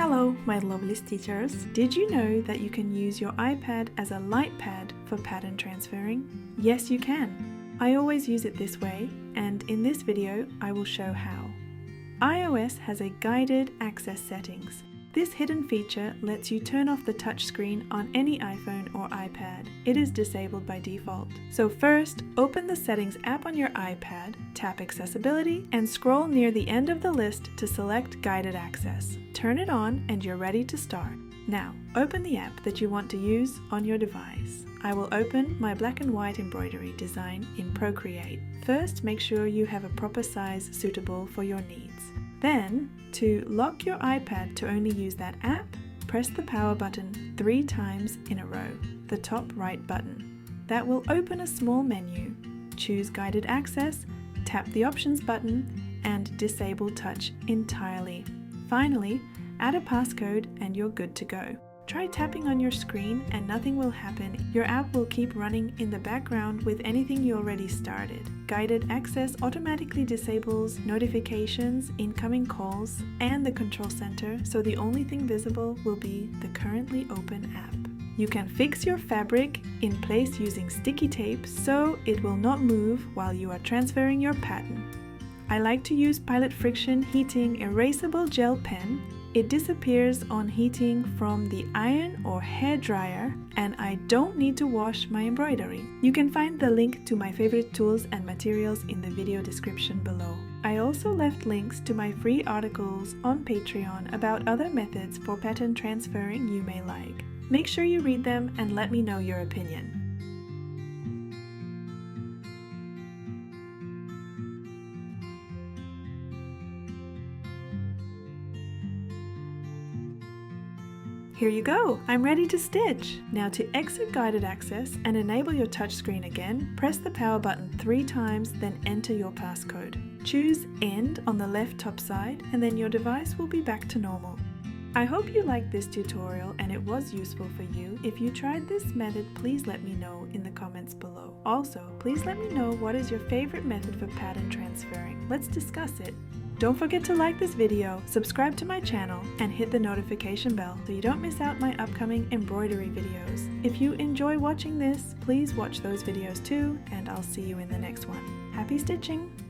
Hello, my lovely stitchers! Did you know that you can use your iPad as a LightPad for pattern transferring? Yes, you can! I always use it this way, and in this video I will show how. iOS has a guided access settings. This hidden feature lets you turn off the touchscreen on any iPhone or iPad. It is disabled by default. So first, open the Settings app on your iPad, tap Accessibility, and scroll near the end of the list to select Guided Access. Turn it on and you're ready to start. Now, open the app that you want to use on your device. I will open my black and white embroidery design in Procreate. First, make sure you have a proper size suitable for your needs. Then, to lock your iPad to only use that app, press the power button 3 times in a row, the top right button. That will open a small menu. Choose Guided Access, tap the Options button, and disable touch entirely. Finally, add a passcode and you're good to go. Try tapping on your screen and nothing will happen. Your app will keep running in the background with anything you already started. Guided Access automatically disables notifications, incoming calls, and the control center, so the only thing visible will be the currently open app. You can fix your fabric in place using sticky tape so it will not move while you are transferring your pattern. I like to use Pilot Friction Heating Erasable Gel Pen. It disappears on heating from the iron or hair dryer, and I don't need to wash my embroidery. You can find the link to my favorite tools and materials in the video description below. I also left links to my free articles on Patreon about other methods for pattern transferring you may like. Make sure you read them and let me know your opinion. Here you go! I'm ready to stitch! Now to exit Guided Access and enable your touchscreen again, press the power button 3 times, then enter your passcode. Choose End on the left top side and then your device will be back to normal. I hope you liked this tutorial and it was useful for you. If you tried this method, please let me know in the comments below. Also, please let me know what is your favorite method for pattern transferring. Let's discuss it. Don't forget to like this video, subscribe to my channel, and hit the notification bell so you don't miss out my upcoming embroidery videos. If you enjoy watching this, please watch those videos too, and I'll see you in the next one. Happy stitching!